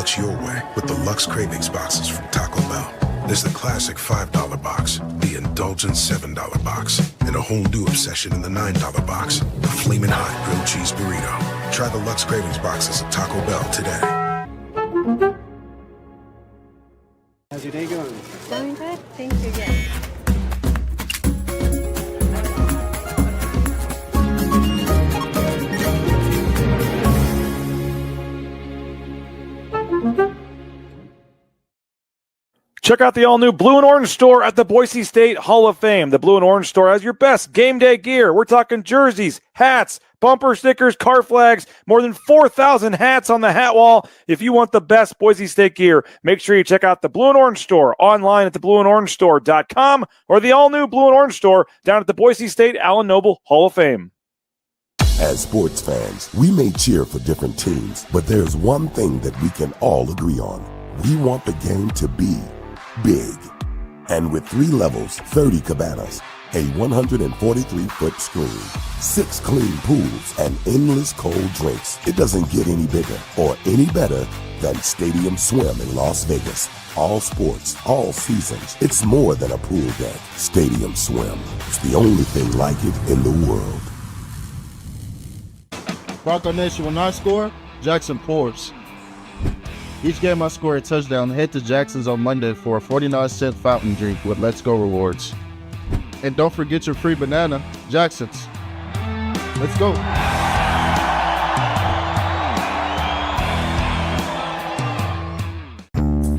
$5 your way with the Lux Cravings boxes from Taco Bell. There's the classic $5 box, the indulgent $7 box, and a whole new obsession in the $9 box, the Flamin' Hot Grilled Cheese Burrito. Try the Lux Cravings boxes at Taco Bell today. How's your day going? Going good, thank you, yes. Check out the all-new Blue and Orange store at the Boise State Hall of Fame. The Blue and Orange store has your best game day gear. We're talking jerseys, hats, bumper stickers, car flags, more than 4,000 hats on the hat wall. If you want the best Boise State gear, make sure you check out the Blue and Orange store online at theblueandorangestore.com or the all-new Blue and Orange store down at the Boise State Allen Noble Hall of Fame. As sports fans, we may cheer for different teams, but there's one thing that we can all agree on. We want the game to be big. And with 3 levels, 30 cabanas, a 143-foot screen, 6 clean pools, and endless cold drinks, it doesn't get any bigger or any better than Stadium Swim in Las Vegas. All sports, all seasons. It's more than a pool deck. Stadium Swim. It's the only thing like it in the world. Bronco Nation, when I score, Jackson pours. Each game I score a touchdown, head to Jacksons on Monday for a 49-cent fountain drink with Let's Go rewards. And don't forget your free banana, Jacksons. Let's go.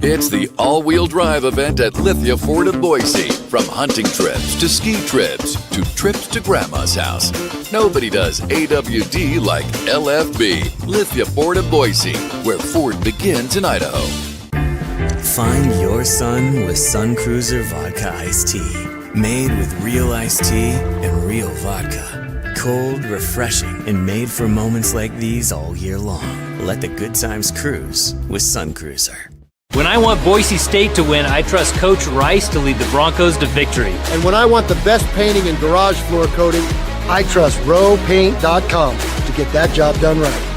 It's the all-wheel drive event at Lithia Ford of Boise. From hunting trips to ski trips to trips to Grandma's house. Nobody does AWD like LFB, Lithia Ford of Boise, where Ford begins in Idaho. Find your sun with Sun Cruiser Vodka Iced Tea. Made with real iced tea and real vodka. Cold, refreshing, and made for moments like these all year long. Let the good times cruise with Sun Cruiser. When I want Boise State to win, I trust Coach Rice to lead the Broncos to victory. And when I want the best painting and garage floor coating, I trust rowpaint.com to get that job done right.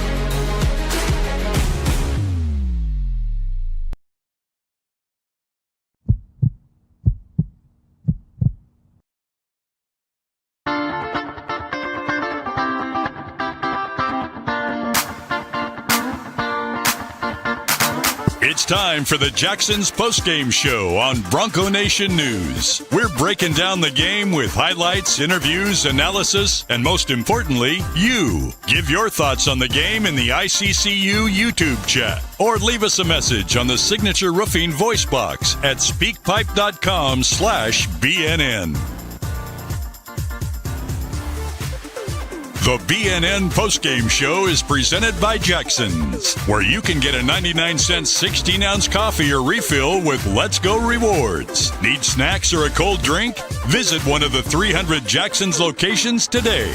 It's time for the Jacksons Postgame Show on Bronco Nation News. We're breaking down the game with highlights, interviews, analysis, and most importantly, you. Give your thoughts on the game in the ICCU YouTube chat or leave us a message on the Signature Roofing voice box at speakpipe.com/BNN. The BNN Postgame Show is presented by Jacksons, where you can get a 99-cent 16-ounce coffee or refill with Let's Go rewards. Need snacks or a cold drink? Visit one of the 300 Jacksons locations today.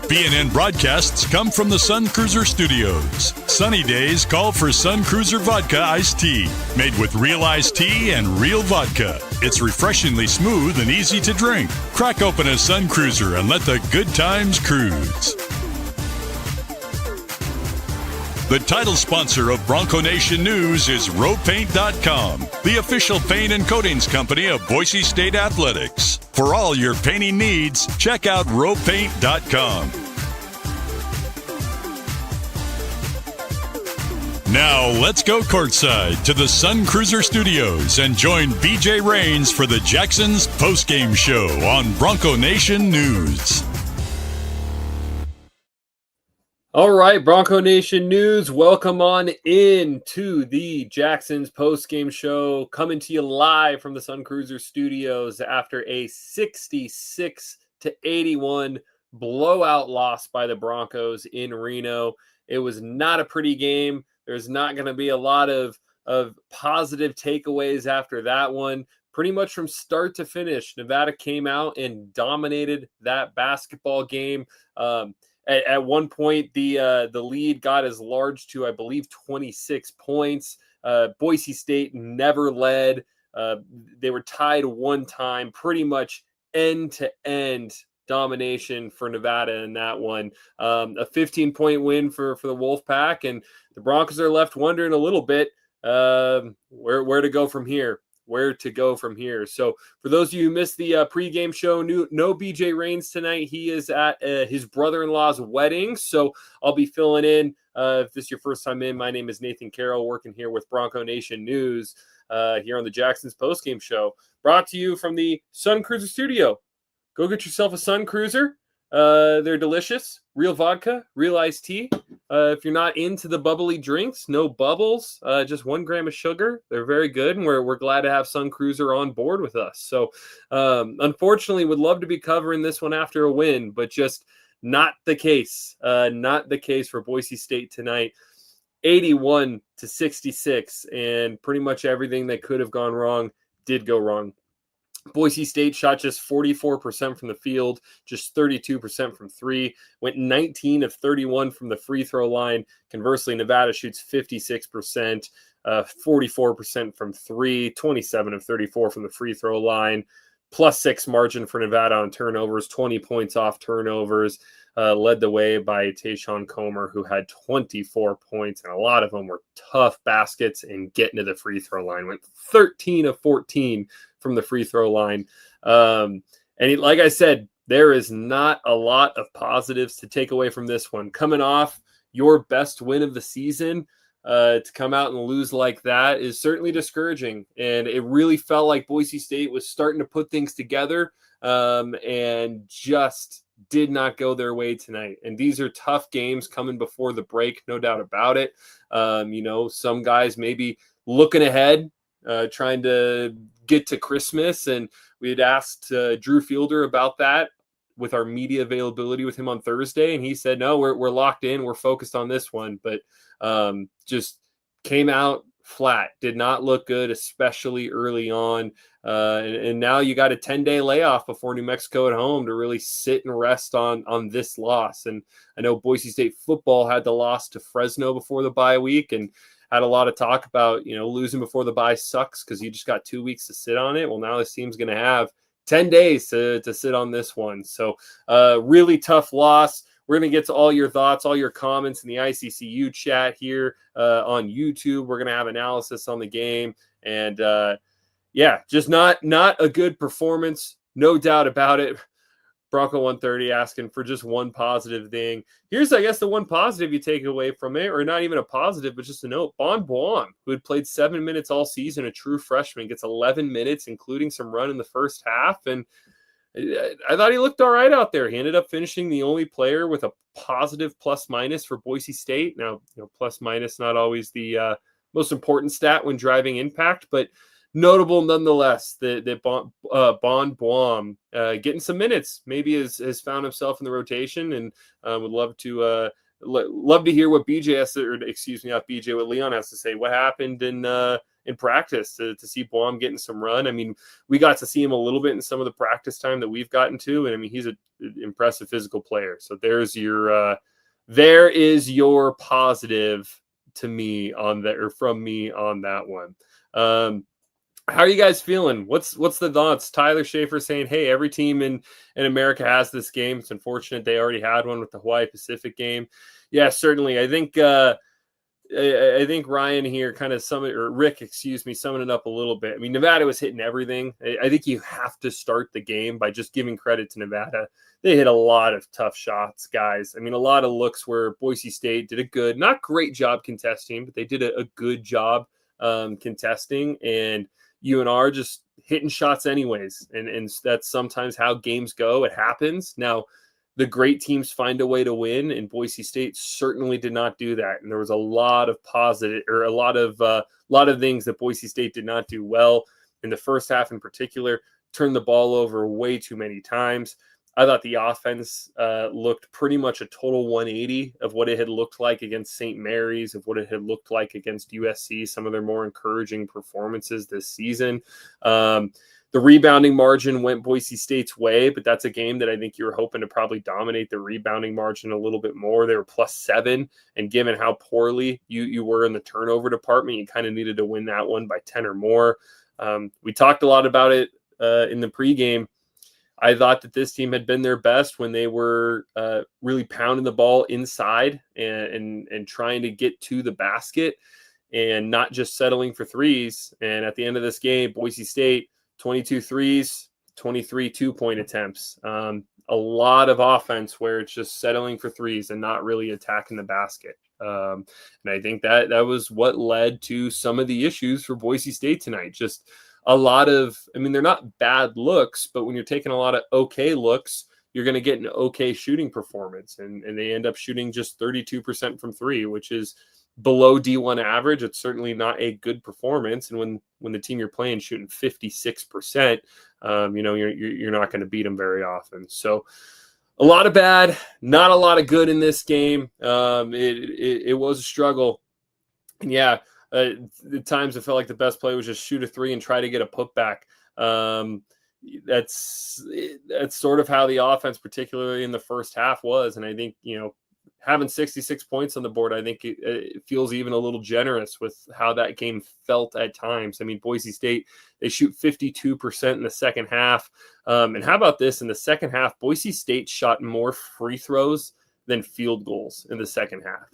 BNN broadcasts come from the Sun Cruiser Studios. Sunny days call for Sun Cruiser Vodka Iced Tea, made with real iced tea and real vodka. It's refreshingly smooth and easy to drink. Crack open a Sun Cruiser and let the good times cruise. The title sponsor of Bronco Nation News is rowpaint.com, the official paint and coatings company of Boise State Athletics. For all your painting needs, check out rowpaint.com. Now, let's go courtside to the Sun Cruiser Studios and join BJ Rains for the Jacksons Postgame Show on Bronco Nation News. All right, Bronco Nation News, welcome on in to the Jacksons Postgame Show, coming to you live from the Sun Cruiser Studios after a 66-81 blowout loss by the Broncos in Reno. It was not a pretty game. There's not going to be a lot of positive takeaways after that one. Pretty much from start to finish, Nevada came out and dominated that basketball game. At one point, the lead got as large to, I believe, 26 points. Boise State never led. They were tied one time, pretty much end to end domination for Nevada in that one. A 15-point win for the Wolfpack, and the Broncos are left wondering a little bit where to go from here. So for those of you who missed the pregame show, no BJ Rains tonight. He is at his brother-in-law's wedding, so I'll be filling in. If this is your first time in, my name is Nathan Carroll, working here with Bronco Nation News here on the Jacksons Postgame Show, brought to you from the Sun Cruiser Studio. Go get yourself a Sun Cruiser. They're delicious. Real vodka, real iced tea. If you're not into the bubbly drinks, no bubbles, just 1 gram of sugar. They're very good, and we're glad to have Sun Cruiser on board with us. So, unfortunately, would love to be covering this one after a win, but just not the case. Not the case for Boise State tonight. 81-66, and pretty much everything that could have gone wrong did go wrong. Boise State shot just 44% from the field, just 32% from three, went 19 of 31 from the free throw line. Conversely, Nevada shoots 56%, 44% from three, 27 of 34 from the free throw line. +6 margin for Nevada on turnovers, 20 points off turnovers, led the way by Tayshawn Comer, who had 24 points, and a lot of them were tough baskets and getting to the free throw line. Went 13 of 14 from the free throw line. Like I said, there is not a lot of positives to take away from this one. Coming off your best win of the season, to come out and lose like that is certainly discouraging. And it really felt like Boise State was starting to put things together, and just did not go their way tonight. And these are tough games coming before the break, no doubt about it. Some guys maybe looking ahead, trying to get to Christmas. And we had asked Drew Fielder about that with our media availability with him on Thursday. And he said, no, we're locked in. We're focused on this one. But just came out flat, did not look good, especially early on. And now you got a 10-day layoff before New Mexico at home to really sit and rest on this loss. And I know Boise State football had the loss to Fresno before the bye week, and had a lot of talk about, losing before the bye sucks because you just got 2 weeks to sit on it. Well, now this team's going to have 10 days to sit on this one. So really tough loss. We're going to get to all your thoughts, all your comments in the ICCU chat here on YouTube. We're going to have analysis on the game. And just not a good performance, no doubt about it. Bronco 130 asking for just one positive thing. Here's, I guess, the one positive you take away from it, or not even a positive, but just a note. Bon Buam, who had played 7 minutes all season, a true freshman, gets 11 minutes, including some run in the first half. And I thought he looked all right out there. He ended up finishing the only player with a positive plus-minus for Boise State. Now, plus-minus not always the most important stat when driving impact, but notable nonetheless that Bon Buam getting some minutes, maybe has found himself in the rotation, and would love to hear what BJ has to, or excuse me, not BJ, what Leon has to say. What happened in practice to see Buam getting some run? I mean, we got to see him a little bit in some of the practice time that we've gotten to, and I mean, he's an impressive physical player. So there is your positive to me on that, or from me on that one. How are you guys feeling? What's the thoughts? Tyler Schaefer saying, hey, every team in America has this game. It's unfortunate they already had one with the Hawaii Pacific game. Yeah, certainly. I think Ryan here kind of Rick, summing it up a little bit. I mean, Nevada was hitting everything. I think you have to start the game by just giving credit to Nevada. They hit a lot of tough shots, guys. I mean, a lot of looks where Boise State did a good, not great job contesting, but they did a good job contesting, and UNR just hitting shots anyways. And that's sometimes how games go. It happens. Now, the great teams find a way to win, and Boise State certainly did not do that. And there was a lot of positive, or a lot of things that Boise State did not do well in the first half in particular. Turned the ball over way too many times. I thought the offense looked pretty much a total 180 of what it had looked like against St. Mary's, of what it had looked like against USC, some of their more encouraging performances this season. The rebounding margin went Boise State's way, but that's a game that I think you were hoping to probably dominate the rebounding margin a little bit more. They were +7, and given how poorly you were in the turnover department, you kind of needed to win that one by 10 or more. We talked a lot about it in the pregame. I thought that this team had been their best when they were really pounding the ball inside and trying to get to the basket and not just settling for threes. And at the end of this game, Boise State, 22 threes, 23 2-point attempts. A lot of offense where it's just settling for threes and not really attacking the basket. And I think that was what led to some of the issues for Boise State tonight. Just a lot of, I mean, they're not bad looks, but when you're taking a lot of okay looks, you're going to get an okay shooting performance. And they end up shooting just 32% from three, which is below D1 average. It's certainly not a good performance. And when the team you're playing shooting 56%, you're not going to beat them very often. So a lot of bad, not a lot of good in this game. It was a struggle. And yeah, at times it felt like the best play was just shoot a three and try to get a putback. That's sort of how the offense, particularly in the first half, was. And I think, having 66 points on the board, I think it feels even a little generous with how that game felt at times. I mean, Boise State, they shoot 52% in the second half. And how about this? In the second half, Boise State shot more free throws than field goals in the second half.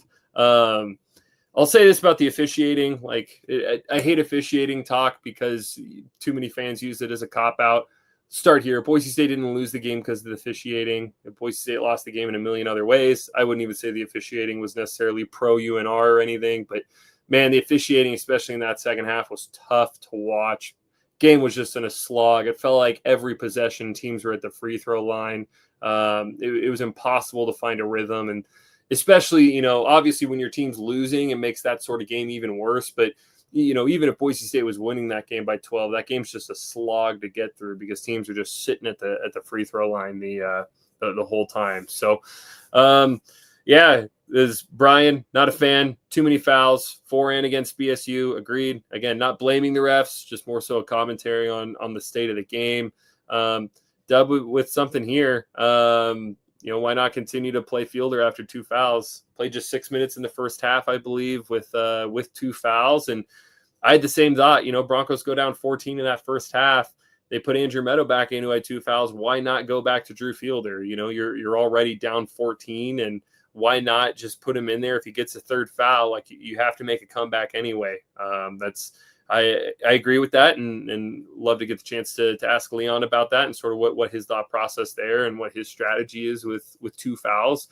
I'll say this about the officiating. I hate officiating talk because too many fans use it as a cop-out. Start here. Boise State didn't lose the game because of the officiating. Boise State lost the game in a million other ways. I wouldn't even say the officiating was necessarily pro-UNR or anything, but man, the officiating, especially in that second half, was tough to watch. Game was just in a slog. It felt like every possession teams were at the free throw line. It was impossible to find a rhythm, and especially, obviously when your team's losing, it makes that sort of game even worse. But, even if Boise State was winning that game by 12, that game's just a slog to get through because teams are just sitting at the free throw line the whole time. So, there's Brian, not a fan, too many fouls, for and against BSU, agreed. Again, not blaming the refs, just more so a commentary on the state of the game. Dub with something here. Why not continue to play Fielder after two fouls? Played just 6 minutes in the first half, I believe, with two fouls. And I had the same thought. Broncos go down 14 in that first half. They put Andrew Meadow back in who had two fouls. Why not go back to Drew Fielder? You're already down 14, and why not just put him in there if he gets a third foul? Like, you have to make a comeback anyway. I agree with that, and love to get the chance to ask Leon about that and sort of what his thought process there and what his strategy is with two fouls.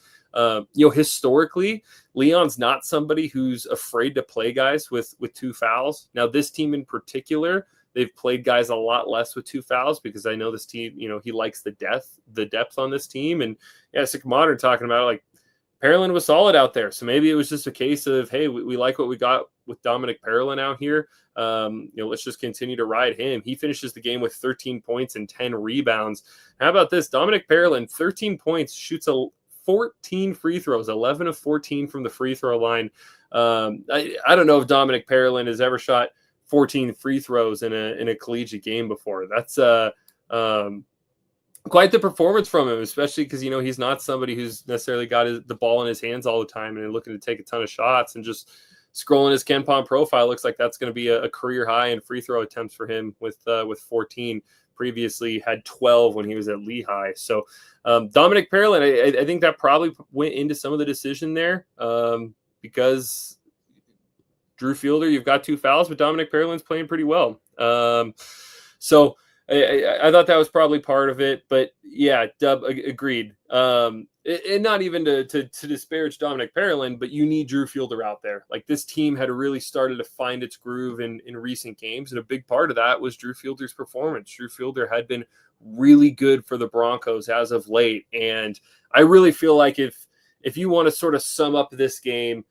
Historically, Leon's not somebody who's afraid to play guys with two fouls. Now, this team in particular, they've played guys a lot less with two fouls because I know this team, he likes the depth on this team. And yeah, Sick Modern talking about like Parolin was solid out there. So maybe it was just a case of, hey, we like what we got with Dominic Parolin out here. Let's just continue to ride him. He finishes the game with 13 points and 10 rebounds. How about this? Dominic Parolin, 13 points, shoots 14 free throws, 11 of 14 from the free throw line. I don't know if Dominic Parolin has ever shot 14 free throws in a collegiate game before. That's quite the performance from him, especially because, he's not somebody who's necessarily got the ball in his hands all the time and looking to take a ton of shots. And just scrolling his KenPom profile, looks like that's going to be a career high in free throw attempts for him with 14. Previously had 12 when he was at Lehigh. So Dominic Parolin, I think that probably went into some of the decision there because Drew Fielder, you've got two fouls, but Dominic Parolin's playing pretty well. So I thought that was probably part of it, but yeah, Dub agreed. And not even to disparage Dominic Parolin, but you need Drew Fielder out there. Like, this team had really started to find its groove in recent games, and a big part of that was Drew Fielder's performance. Drew Fielder had been really good for the Broncos as of late, and I really feel like if you want to sort of sum up this game,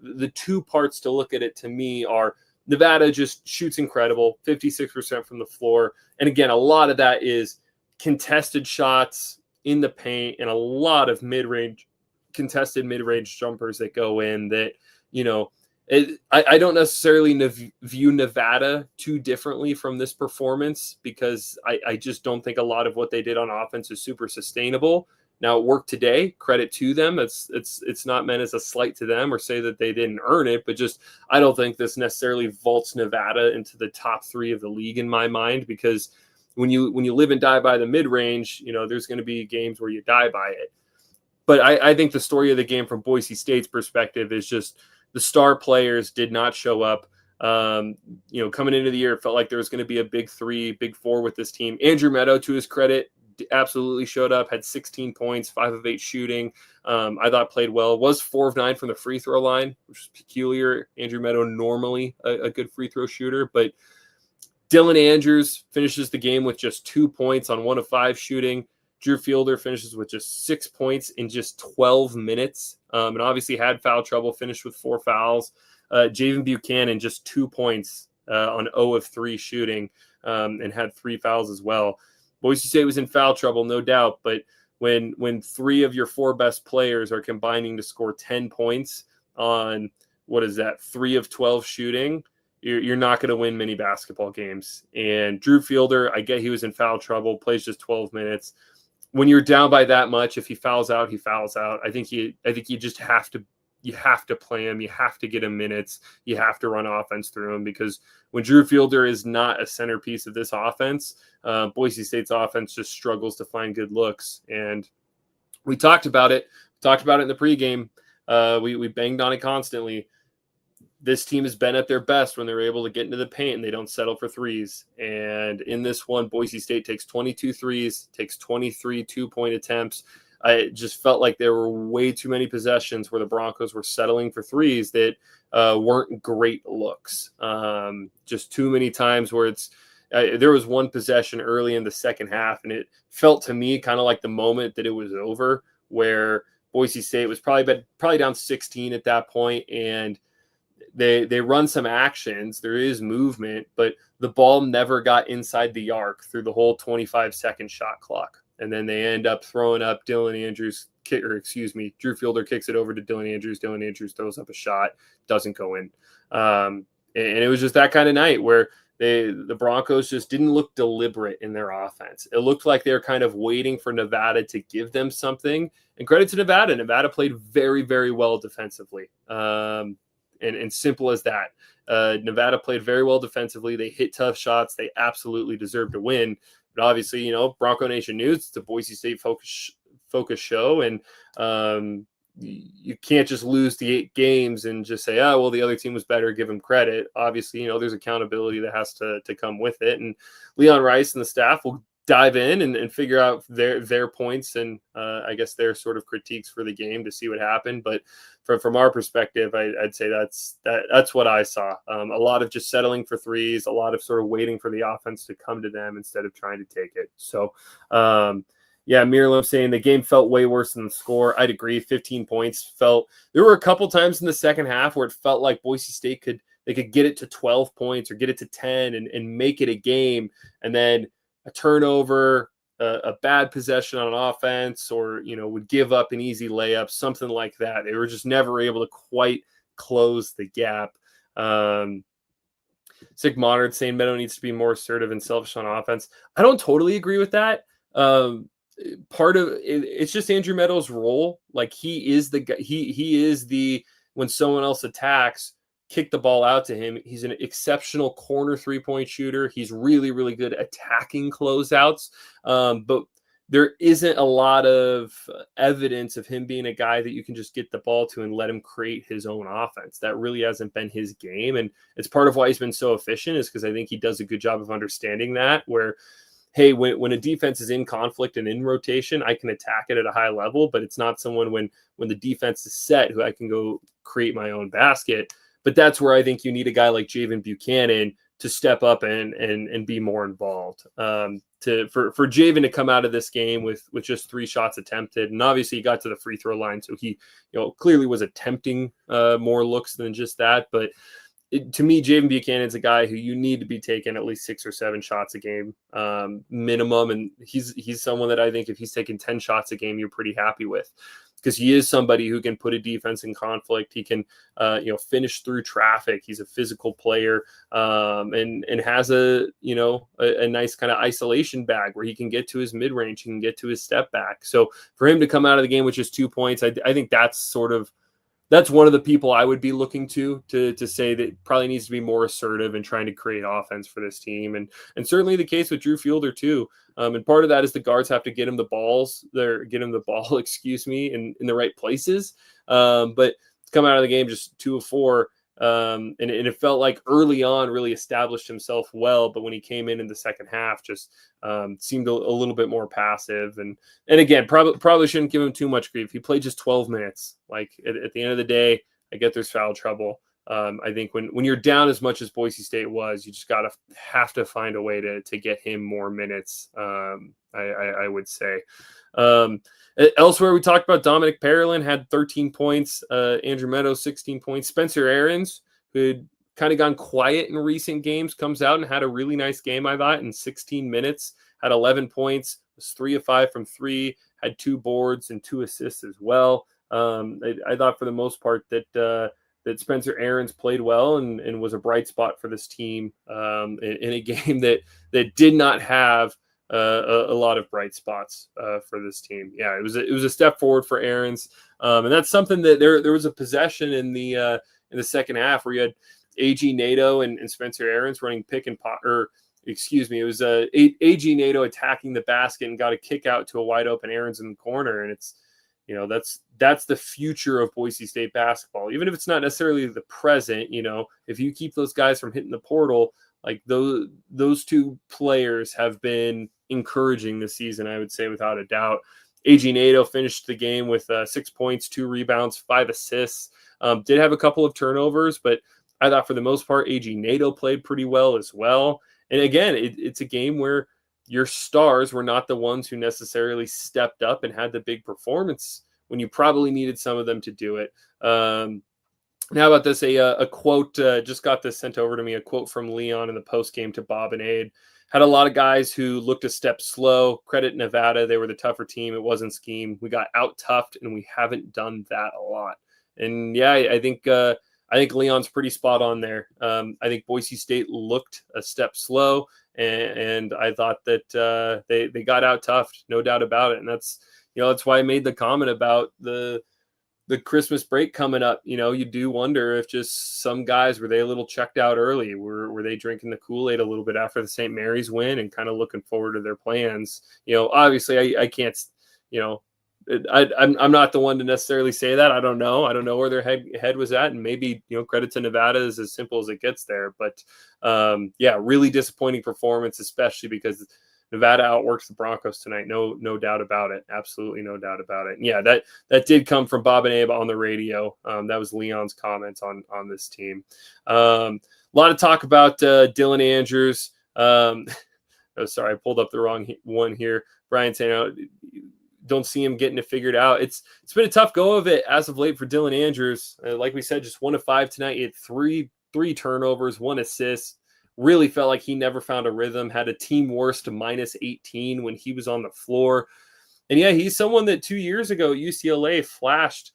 the two parts to look at it to me are Nevada just shoots incredible, 56% from the floor. And again, a lot of that is contested shots in the paint and a lot of contested mid-range jumpers that go in that, I don't necessarily view Nevada too differently from this performance because I just don't think a lot of what they did on offense is super sustainable. Now, it worked today. Credit to them. It's not meant as a slight to them or say that they didn't earn it, but just I don't think this necessarily vaults Nevada into the top three of the league in my mind because when you live and die by the mid-range, there's going to be games where you die by it. But I think the story of the game from Boise State's perspective is just the star players did not show up. Coming into the year, it felt like there was going to be a big 3, big 4 with this team. Andrew Meadow, to his credit, absolutely showed up, had 16 points, 5 of 8 shooting. I thought played well, was 4 of 9 from the free throw line, which is peculiar. Andrew Meadow, normally a good free throw shooter, but Dylan Andrews finishes the game with just 2 points on 1 of 5 shooting. Drew Fielder finishes with just 6 points in just 12 minutes, and obviously had foul trouble, finished with 4 fouls. Javen Buchanan, just 2 points on 0 of 3 shooting, and had 3 fouls as well. Boise State was in foul trouble, no doubt, but when 3 of your 4 best players are combining to score 10 points on, 3 of 12 shooting, you're not going to win many basketball games. And Drew Fielder, I get he was in foul trouble, plays just 12 minutes. When you're down by that much, if he fouls out, he fouls out. I think you just have to play him. You have to get him minutes. You have to run offense through him, because when Drew Fielder is not a centerpiece of this offense, Boise State's offense just struggles to find good looks. And we talked about it. In the pregame. We banged on it constantly. This team has been at their best when they're able to get into the paint and they don't settle for threes. And in this one, Boise State takes 22 threes, takes 23 two-point attempts. I just felt like there were way too many possessions where the Broncos were settling for threes that weren't great looks. Just too many times where there was one possession early in the second half, and it felt to me kind of like the moment that it was over, where Boise State was probably down 16 at that point, and they run some actions. There is movement, but the ball never got inside the arc through the whole 25-second shot clock. And then they end up throwing up Drew Fielder kicks it over to Dylan Andrews. Dylan Andrews throws up a shot, doesn't go in. And it was just that kind of night where the Broncos just didn't look deliberate in their offense. It looked like they were kind of waiting for Nevada to give them something. And credit to Nevada. Nevada played very, very well defensively. And simple as that. Nevada played very well defensively. They hit tough shots. They absolutely deserved to win. But obviously, Bronco Nation News, it's a Boise State focus show. And you can't just lose the 8 games and just say, the other team was better, give them credit. Obviously, there's accountability that has to come with it. And Leon Rice and the staff will dive in and figure out their points and I guess their sort of critiques for the game to see what happened. But from our perspective, I'd say that's what I saw. A lot of just settling for threes, a lot of sort of waiting for the offense to come to them instead of trying to take it. So, Miriam saying the game felt way worse than the score. I'd agree. 15 points there were a couple times in the second half where it felt like Boise State could get it to 12 points or get it to 10 and make it a game. And then a turnover, a bad possession on an offense, or, would give up an easy layup, something like that. They were just never able to quite close the gap. Sick Modern saying Meadow needs to be more assertive and selfish on offense. I don't totally agree with that. Part of it's just Andrew Meadow's role. Like, he is the guy, he is the, when someone else attacks, kick the ball out to him. He's an exceptional corner 3-point shooter. He's really, really good attacking closeouts. But there isn't a lot of evidence of him being a guy that you can just get the ball to and let him create his own offense. That really hasn't been his game. And it's part of why he's been so efficient, is because I think he does a good job of understanding that, where, hey, when a defense is in conflict and in rotation, I can attack it at a high level, but it's not someone when the defense is set who I can go create my own basket. But that's where I think you need a guy like Javen Buchanan to step up and be more involved. For Javen to come out of this game with just 3 shots attempted, and obviously he got to the free throw line, so he clearly was attempting more looks than just that. But to me, Javen Buchanan's a guy who you need to be taking at least 6 or 7 shots a game minimum, and he's someone that I think if he's taking 10 shots a game, you're pretty happy with. Because he is somebody who can put a defense in conflict. He can, finish through traffic. He's a physical player, and has a nice kind of isolation bag where he can get to his mid range. He can get to his step back. So for him to come out of the game with just 2 points, I think that's sort of that's one of the people I would be looking to say that probably needs to be more assertive in trying to create offense for this team. And certainly the case with Drew Fielder too. And part of that is the guards have to get him the ball, excuse me, in the right places. But to come out of the game just 2 of 4. And it felt like early on really established himself well, but when he came in the second half, just seemed a little bit more passive. And again, probably shouldn't give him too much grief. He played just 12 minutes. Like at the end of the day, I get there's foul trouble. I think when you're down as much as Boise State was, you just have to find a way to get him more minutes. I would say. Elsewhere, we talked about Dominic Parolin had 13 points, Andrew Meadows 16 points, Spencer Aarons, who had kind of gone quiet in recent games, comes out and had a really nice game, I thought, in 16 minutes, had 11 points, was 3 of 5 from 3, had 2 boards and 2 assists as well. I thought for the most part that Spencer Aarons played well and was a bright spot for this team in a game that did not have a lot of bright spots for this team. Yeah, it was a step forward for Aarons, and that's something that there was a possession in the second half where you had A.G. Nato and Spencer Aarons running pick and pop, or excuse me, it was A.G. Nato attacking the basket and got a kick out to a wide open Aarons in the corner, and it's that's the future of Boise State basketball. Even if it's not necessarily the present, if you keep those guys from hitting the portal, like those 2 players have been encouraging this season, I would say, without a doubt. A.G. Nato finished the game with 6 points, 2 rebounds, 5 assists. Did have a couple of turnovers, but I thought for the most part, A.G. Nato played pretty well as well. And again, it's a game where your stars were not the ones who necessarily stepped up and had the big performance when you probably needed some of them to do it. Now about this, a quote, just got this sent over to me, a quote from Leon in the postgame to Bob and Aid. Had a lot of guys who looked a step slow. Credit Nevada. They were the tougher team. It wasn't scheme. We got out-toughed, and we haven't done that a lot. And yeah, I think Leon's pretty spot on there. I think Boise State looked a step slow, and I thought that they got out-toughed, no doubt about it. And that's why I made the comment about the Christmas break coming up. You do wonder if just some guys, were they a little checked out early? Were they drinking the Kool-Aid a little bit after the St. Mary's win and kind of looking forward to their plans? Obviously I can't, I'm not the one to necessarily say that. I don't know where their head was at, and maybe, credit to Nevada is as simple as it gets there. But really disappointing performance, especially because Nevada outworks the Broncos tonight. No doubt about it. Absolutely no doubt about it. And yeah, that did come from Bob and Abe on the radio. That was Leon's comments on this team. A lot of talk about Dylan Andrews. Sorry, I pulled up the wrong one here. Brian saying, don't see him getting it figured out. It's been a tough go of it as of late for Dylan Andrews. Like we said, just 1 of 5 tonight. He had three turnovers, 1 assist. Really felt like he never found a rhythm, had a team worst -18 when he was on the floor. And yeah, he's someone that 2 years ago at UCLA flashed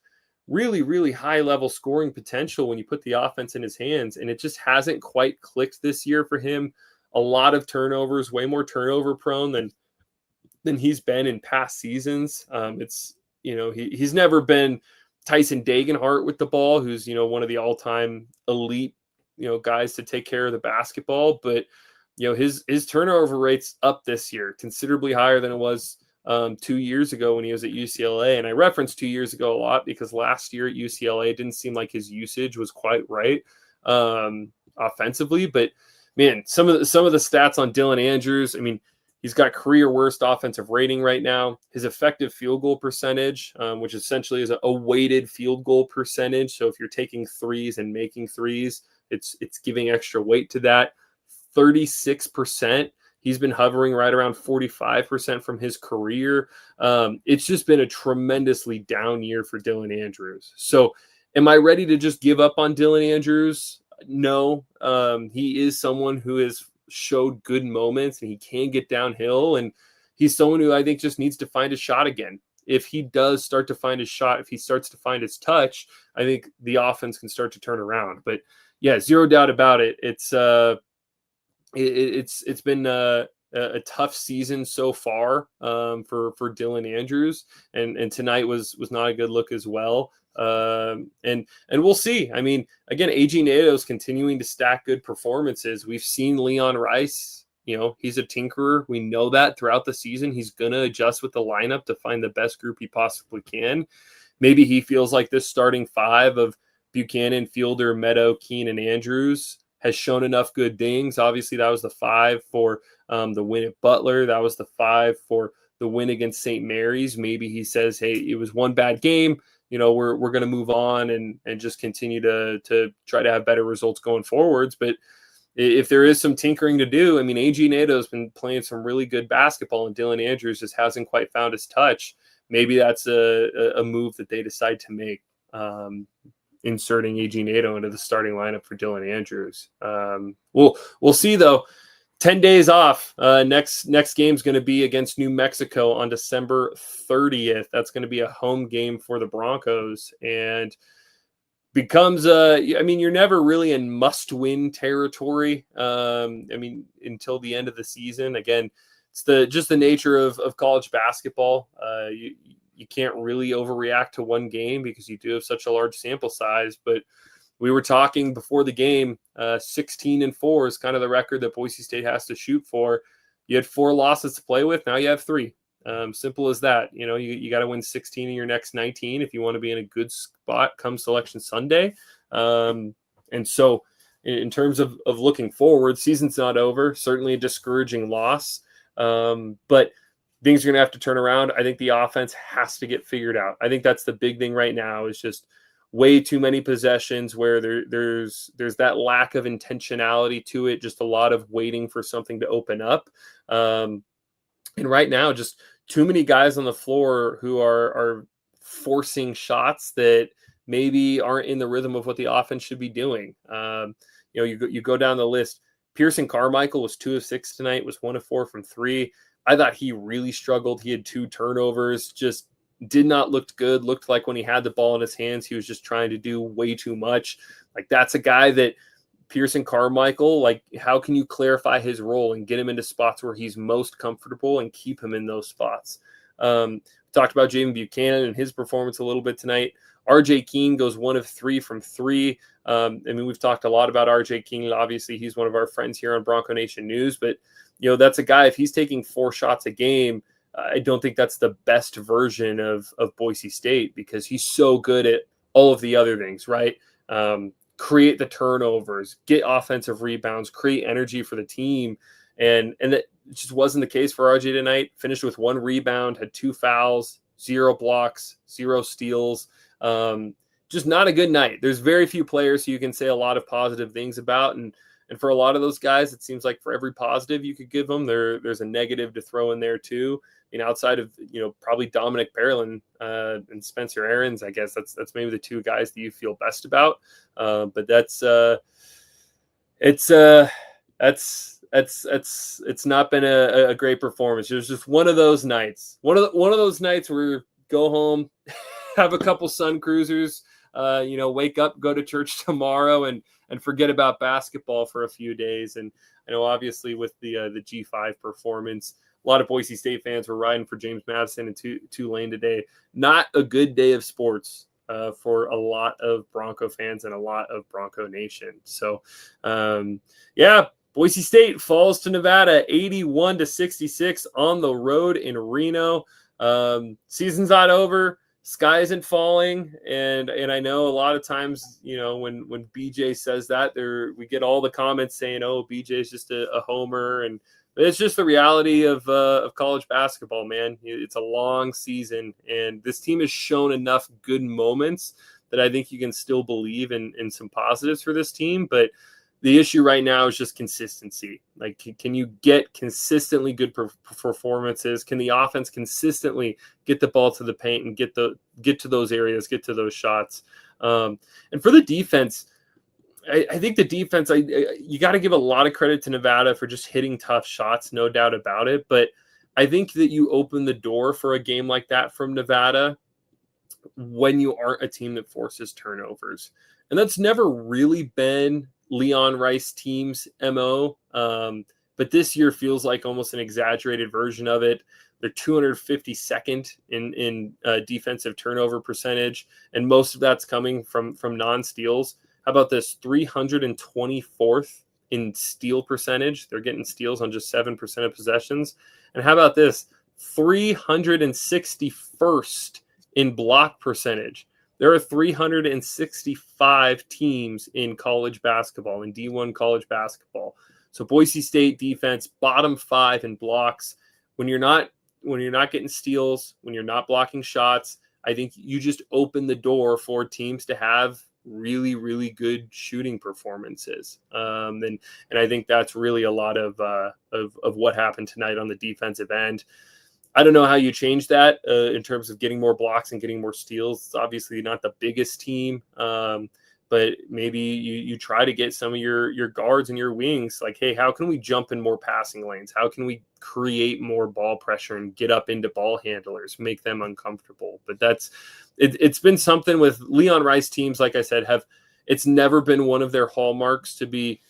really, really high level scoring potential when you put the offense in his hands. And it just hasn't quite clicked this year for him. A lot of turnovers, way more turnover prone than he's been in past seasons. He's never been Tyson Dagenhart with the ball, who's, one of the all-time elite guys to take care of the basketball, but his turnover rate's up this year, considerably higher than it was 2 years ago when he was at UCLA. And I referenced 2 years ago a lot because last year at UCLA it didn't seem like his usage was quite right offensively. But man, some of the stats on Dylan Andrews, I mean, he's got career worst offensive rating right now. His effective field goal percentage, which essentially is a weighted field goal percentage. So if you're taking threes and making threes, it's giving extra weight to that. 36%. He's been hovering right around 45% from his career. It's just been a tremendously down year for Dylan Andrews. So am I ready to just give up on Dylan Andrews? No. He is someone who has showed good moments and he can get downhill. And he's someone who I think just needs to find his shot again. If he does start to find his shot, if he starts to find his touch, I think the offense can start to turn around. But yeah, zero doubt about it. It's been a tough season so far for Dylan Andrews, and tonight was not a good look as well. And we'll see. I mean, again, AG NATO is continuing to stack good performances. We've seen Leon Rice, he's a tinkerer. We know that throughout the season. He's going to adjust with the lineup to find the best group he possibly can. Maybe he feels like this starting five of Buchanan, Fielder, Meadow, Keene, and Andrews has shown enough good things. Obviously, that was the 5 for the win at Butler. That was the 5 for the win against St. Mary's. Maybe he says, hey, it was one bad game. We're going to move on and just continue to try to have better results going forwards. But if there is some tinkering to do, I mean, AG NATO has been playing some really good basketball, and Dylan Andrews just hasn't quite found his touch. Maybe that's a move that they decide to make, inserting AG NATO into the starting lineup for Dylan Andrews. We'll see, though. 10 days off. Next game's going to be against New Mexico on December 30th. That's going to be a home game for the Broncos, and becomes you're never really in must-win territory. Until the end of the season. Again, it's just the nature of college basketball. You can't really overreact to one game because you do have such a large sample size. But we were talking before the game, 16-4 is kind of the record that Boise State has to shoot for. You had 4 losses to play with. Now you have 3. Simple as that. You got to win 16 of your next 19 if you want to be in a good spot come Selection Sunday. And so in terms of looking forward, season's not over. Certainly a discouraging loss. But things are going to have to turn around. I think the offense has to get figured out. I think that's the big thing right now, is just way too many possessions where there's that lack of intentionality to it, just a lot of waiting for something to open up. And right now, just too many guys on the floor who are forcing shots that maybe aren't in the rhythm of what the offense should be doing. You go down the list. Pearson Carmichael was 2 of 6 tonight, was 1 of 4 from 3. I thought he really struggled. He had 2 turnovers, just did not look good. Looked like when he had the ball in his hands, he was just trying to do way too much. Like, that's a guy that Pearson Carmichael, like, how can you clarify his role and get him into spots where he's most comfortable and keep him in those spots? Talked about Jaden Buchanan and his performance a little bit tonight. RJ Keene goes 1 of 3 from 3. We've talked a lot about RJ Keene. Obviously, he's one of our friends here on Bronco Nation News, but that's a guy, if he's taking 4 shots a game, I don't think that's the best version of Boise State, because he's so good at all of the other things, right? Create the turnovers, get offensive rebounds, create energy for the team. And that just wasn't the case for RJ tonight. Finished with 1 rebound, had 2 fouls, 0 blocks, 0 steals. Just not a good night. There's very few players who you can say a lot of positive things about. And for a lot of those guys, it seems like for every positive you could give them, there's a negative to throw in there too. Outside of, probably Dominic Berlin and Spencer Aarons, I guess that's maybe the 2 guys that you feel best about. But it's not been a great performance. It was just one of those nights. One of those nights where you go home, have a couple sun cruisers, wake up, go to church tomorrow, and forget about basketball for a few days. And I know, obviously, with the G5 performance, a lot of Boise State fans were riding for James Madison and Tulane today. Not a good day of sports for a lot of Bronco fans and a lot of Bronco Nation. So, Boise State falls to Nevada 81-66 on the road in Reno. Season's not over. Sky isn't falling, and I know a lot of times, when BJ says that, we get all the comments saying, "Oh, BJ is just a homer," and it's just the reality of college basketball, man. It's a long season, and this team has shown enough good moments that I think you can still believe in some positives for this team. But the issue right now is just consistency. Like, can you get consistently good performances? Can the offense consistently get the ball to the paint and get to those areas, get to those shots? And for the defense, I think the defense, you got to give a lot of credit to Nevada for just hitting tough shots, no doubt about it. But I think that you open the door for a game like that from Nevada when you aren't a team that forces turnovers. And that's never really been Leon Rice team's MO. But this year feels like almost an exaggerated version of it. They're 252nd in defensive turnover percentage, and most of that's coming from non-steals. How about this? 324th in steal percentage. They're getting steals on just 7% of possessions. And how about this? 361st in block percentage. There are 365 teams in college basketball, in D1 college basketball. So Boise State defense, bottom 5 in blocks. When you're not getting steals, when you're not blocking shots, I think you just open the door for teams to have really, really good shooting performances. And I think that's really a lot of what happened tonight on the defensive end. I don't know how you change that in terms of getting more blocks and getting more steals. It's obviously not the biggest team, but maybe you try to get some of your guards and your wings. Like, hey, how can we jump in more passing lanes? How can we create more ball pressure and get up into ball handlers, make them uncomfortable? But it's been something with Leon Rice teams, like I said, it's never been one of their hallmarks to be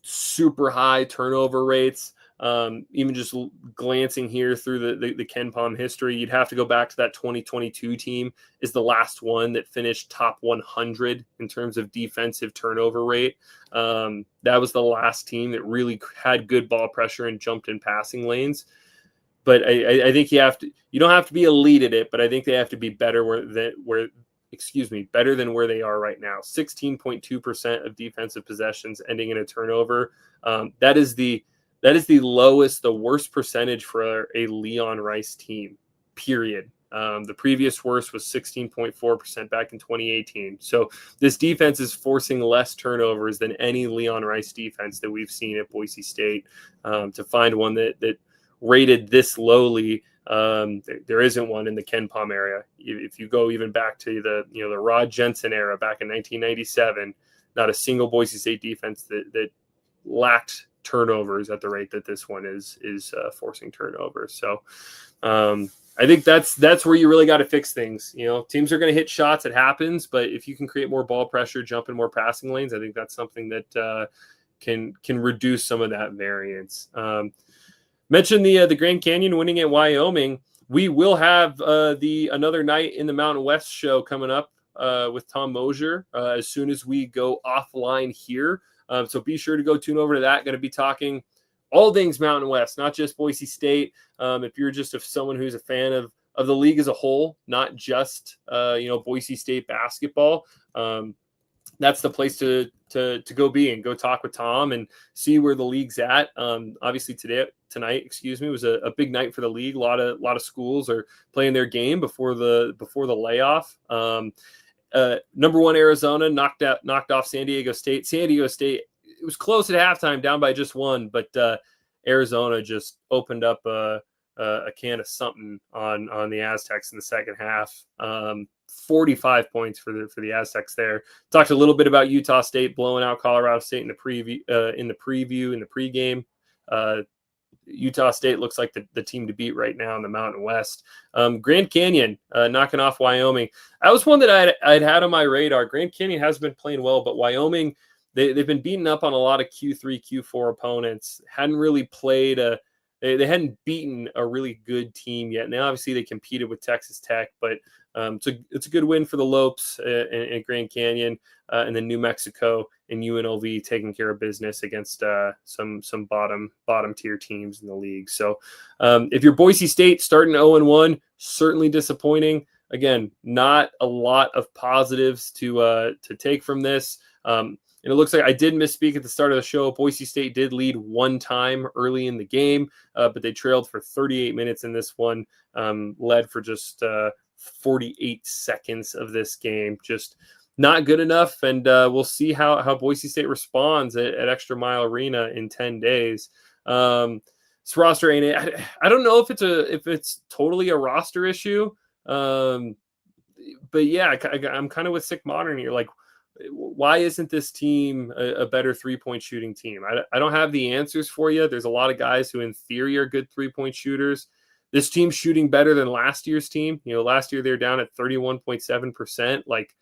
super high turnover rates. Even just glancing here through the Ken Pom history, you'd have to go back to that 2022 team is the last one that finished top 100 in terms of defensive turnover rate. That was the last team that really had good ball pressure and jumped in passing lanes. But I think you don't have to be elite at it, but I think they have to be better better than where they are right now. 16.2% of defensive possessions ending in a turnover. That is the lowest, the worst percentage for a Leon Rice team, period. The previous worst was 16.4% back in 2018. So this defense is forcing less turnovers than any Leon Rice defense that we've seen at Boise State. To find one that rated this lowly, there isn't one in the Ken Pom area. If you go even back to the Rod Jensen era back in 1997, not a single Boise State defense that lacked turnovers at the rate that this one is forcing turnovers. So I think that's where you really got to fix things. Teams are going to hit shots, it happens, but if you can create more ball pressure, jump in more passing lanes, I think that's something that can reduce some of that variance. Mentioned the Grand Canyon winning at Wyoming. We will have another night in the Mountain West show coming up with Tom Mosier as soon as we go offline here. So be sure to go tune over to that. Going to be talking all things Mountain West, not just Boise State. If you're just someone who's a fan of the league as a whole, not just Boise State basketball, that's the place to go be and go talk with Tom and see where the league's at. Obviously tonight was a big night for the league. A lot of schools are playing their game before the layoff. Number 1 Arizona knocked off San Diego State. San Diego State, it was close at halftime, down by just 1, but Arizona just opened up a can of something on the Aztecs in the second half. 45 points for the Aztecs there. Talked a little bit about Utah State blowing out Colorado State in the pregame. Utah State looks like the team to beat right now in the Mountain West. Grand Canyon knocking off Wyoming. That was one that I'd had on my radar. Grand Canyon has been playing well, but Wyoming, they've been beaten up on a lot of Q3, Q4 opponents. Hadn't really played they hadn't beaten a really good team yet. Now, obviously, they competed with Texas Tech, but it's a good win for the Lopes in Grand Canyon, and then New Mexico and UNLV taking care of business against some bottom tier teams in the league. So if you're Boise State starting 0-1, certainly disappointing. Again, not a lot of positives to take from this. And it looks like I did misspeak at the start of the show. Boise State did lead one time early in the game, but they trailed for 38 minutes in this one, led for just 48 seconds of this game. Just not good enough, and we'll see how Boise State responds at Extra Mile Arena in 10 days. This roster ain't it. I don't know if it's totally a roster issue, but yeah, I'm kind of with Sick Modern here. Like, why isn't this team a better three-point shooting team? I don't have the answers for you. There's a lot of guys who in theory are good three-point shooters. This team's shooting better than last year's team. Last year they're down at 31.7%. Like,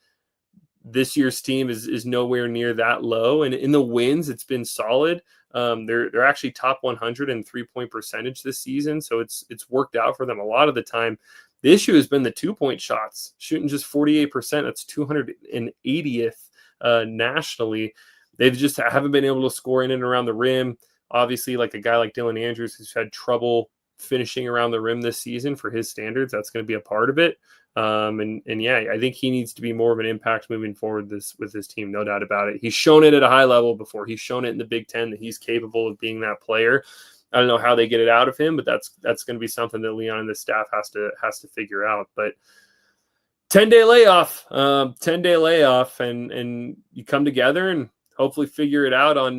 this year's team is nowhere near that low. And in the wins, it's been solid. They're actually top 100 in 3-point percentage this season. So it's worked out for them a lot of the time. The issue has been the 2-point shots, shooting just 48%. That's 280th nationally. They just haven't been able to score in and around the rim. Obviously, like a guy like Dylan Andrews, who's had trouble finishing around the rim this season for his standards, that's going to be a part of it. And yeah, I think he needs to be more of an impact moving forward with this team, no doubt about it. He's shown it at a high level before. He's shown it in the Big Ten that he's capable of being that player. I don't know how they get it out of him, but that's going to be something that Leon and the staff has to figure out. But 10-day layoff, and you come together and hopefully figure it out on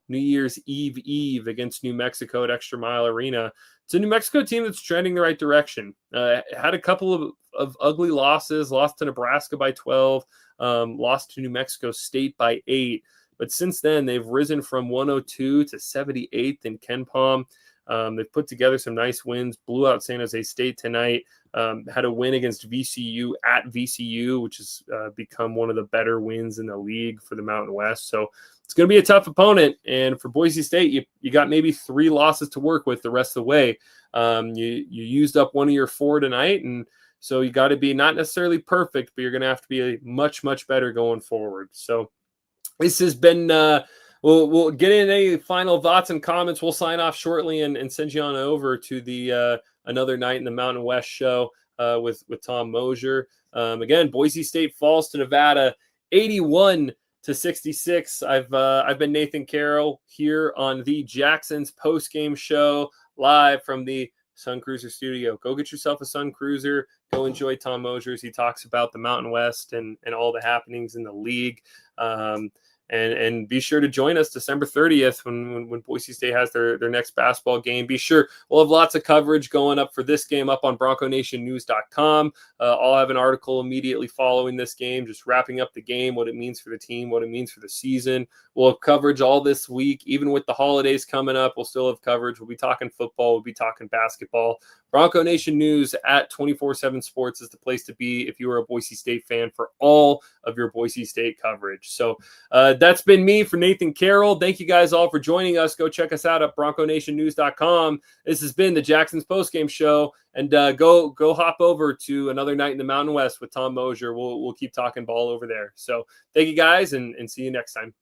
New Year's Eve against New Mexico at Extra Mile Arena. It's a New Mexico team that's trending the right direction. Had a couple of ugly losses, lost to Nebraska by 12, lost to New Mexico State by 8. But since then, they've risen from 102 to 78th in KenPom. They've put together some nice wins, blew out San Jose State tonight, had a win against VCU at VCU, which has become one of the better wins in the league for the Mountain West. So it's going to be a tough opponent. And for Boise State, you got maybe 3 losses to work with the rest of the way. You used up one of your 4 tonight, and so you got to be not necessarily perfect, but you're going to have to be much, much better going forward. So this has been we'll get in any final thoughts and comments. We'll sign off shortly and send you on over to the Another Night in the Mountain West show with Tom Mosier. Again, Boise State falls to Nevada 81-66. I've been Nathan Carroll here on the Jacksons Postgame Show live from the Sun Cruiser studio. Go get yourself a Sun Cruiser. Go enjoy Tom Mosier as he talks about the Mountain West and all the happenings in the league. And be sure to join us December 30th when Boise State has their next basketball game. Be sure we'll have lots of coverage going up for this game up on BroncoNationNews.com. I'll have an article immediately following this game, just wrapping up the game, what it means for the team, what it means for the season. We'll have coverage all this week, even with the holidays coming up. We'll still have coverage. We'll be talking football. We'll be talking basketball. Bronco Nation News at 24/7 Sports is the place to be if you are a Boise State fan for all of your Boise State coverage. So that's been me for Nathan Carroll. Thank you guys all for joining us. Go check us out at BroncoNationNews.com. This has been the Jacksons Postgame Show, and go hop over to Another Night in the Mountain West with Tom Mosier. We'll keep talking ball over there. So thank you guys, and see you next time.